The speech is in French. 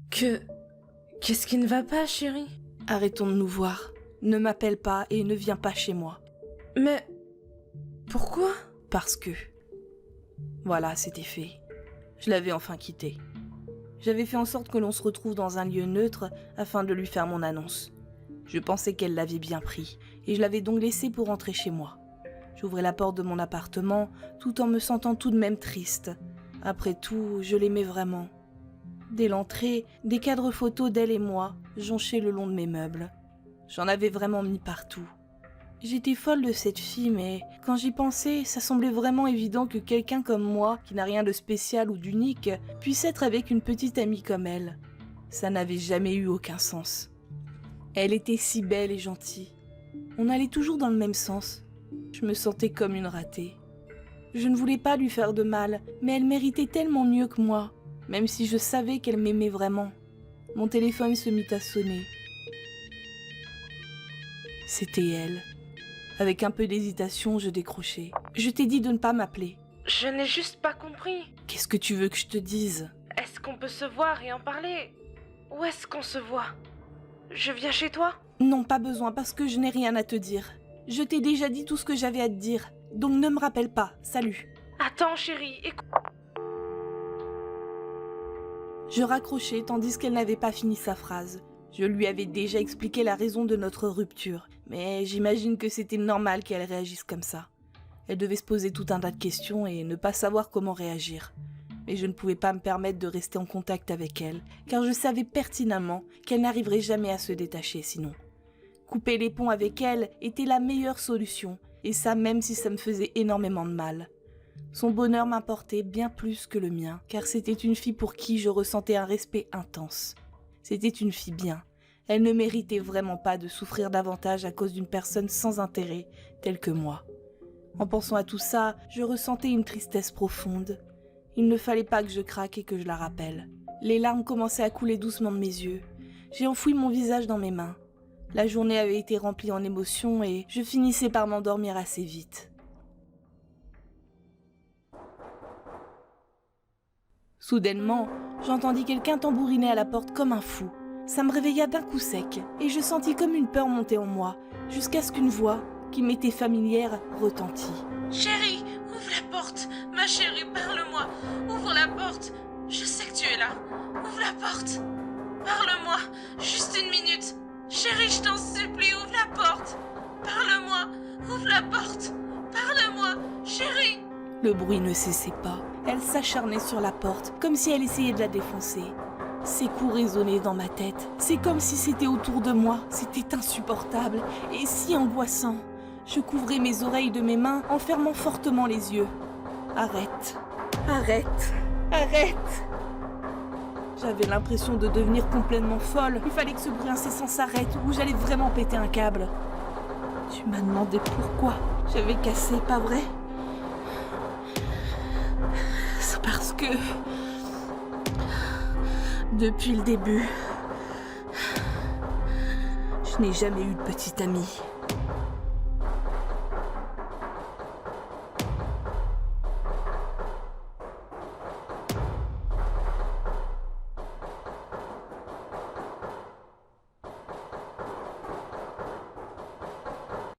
Qu'est-ce qui ne va pas, chérie? Arrêtons de nous voir. Ne m'appelle pas et ne viens pas chez moi. Mais... pourquoi? Parce que... Voilà, c'était fait. Je l'avais enfin quitté. J'avais fait en sorte que l'on se retrouve dans un lieu neutre afin de lui faire mon annonce. Je pensais qu'elle l'avait bien pris, et je l'avais donc laissé pour rentrer chez moi. J'ouvrais la porte de mon appartement, tout en me sentant tout de même triste. Après tout, je l'aimais vraiment. Dès l'entrée, des cadres photos d'elle et moi jonchaient le long de mes meubles. J'en avais vraiment mis partout. J'étais folle de cette fille, mais quand j'y pensais, ça semblait vraiment évident que quelqu'un comme moi, qui n'a rien de spécial ou d'unique, puisse être avec une petite amie comme elle. Ça n'avait jamais eu aucun sens. Elle était si belle et gentille. On allait toujours dans le même sens. Je me sentais comme une ratée. Je ne voulais pas lui faire de mal, mais elle méritait tellement mieux que moi, même si je savais qu'elle m'aimait vraiment. Mon téléphone se mit à sonner. C'était elle. Avec un peu d'hésitation, je décrochai. Je t'ai dit de ne pas m'appeler. Je n'ai juste pas compris. Qu'est-ce que tu veux que je te dise? Est-ce qu'on peut se voir et en parler? Où est-ce qu'on se voit? Je viens chez toi? Non, pas besoin, parce que je n'ai rien à te dire. Je t'ai déjà dit tout ce que j'avais à te dire, donc ne me rappelle pas. Salut. Attends, chérie, écoute. Je raccrochai tandis qu'elle n'avait pas fini sa phrase. Je lui avais déjà expliqué la raison de notre rupture, mais j'imagine que c'était normal qu'elle réagisse comme ça. Elle devait se poser tout un tas de questions et ne pas savoir comment réagir. Mais je ne pouvais pas me permettre de rester en contact avec elle, car je savais pertinemment qu'elle n'arriverait jamais à se détacher sinon. Couper les ponts avec elle était la meilleure solution, et ça même si ça me faisait énormément de mal. Son bonheur m'importait bien plus que le mien, car c'était une fille pour qui je ressentais un respect intense. C'était une fille bien. Elle ne méritait vraiment pas de souffrir davantage à cause d'une personne sans intérêt, telle que moi. En pensant à tout ça, je ressentais une tristesse profonde. Il ne fallait pas que je craque et que je la rappelle. Les larmes commençaient à couler doucement de mes yeux. J'ai enfoui mon visage dans mes mains. La journée avait été remplie en émotions et je finissais par m'endormir assez vite. Soudainement, j'entendis quelqu'un tambouriner à la porte comme un fou. Ça me réveilla d'un coup sec et je sentis comme une peur monter en moi, jusqu'à ce qu'une voix, qui m'était familière, retentit. Chérie, ouvre la porte. Ma chérie, parle-moi. Ouvre la porte. Je sais que tu es là. Ouvre la porte. Parle-moi. Juste une minute. Chérie, je t'en supplie, ouvre la porte. Parle-moi. Ouvre la porte. Parle-moi. Chérie. Le bruit ne cessait pas. Elle s'acharnait sur la porte, comme si elle essayait de la défoncer. Ses coups résonnaient dans ma tête. C'est comme si c'était autour de moi. C'était insupportable et si angoissant. Je couvrais mes oreilles de mes mains en fermant fortement les yeux. Arrête. Arrête. Arrête. J'avais l'impression de devenir complètement folle. Il fallait que ce bruit incessant s'arrête ou j'allais vraiment péter un câble. Tu m'as demandé pourquoi j'avais cassé, pas vrai? C'est parce que... depuis le début, je n'ai jamais eu de petite amie.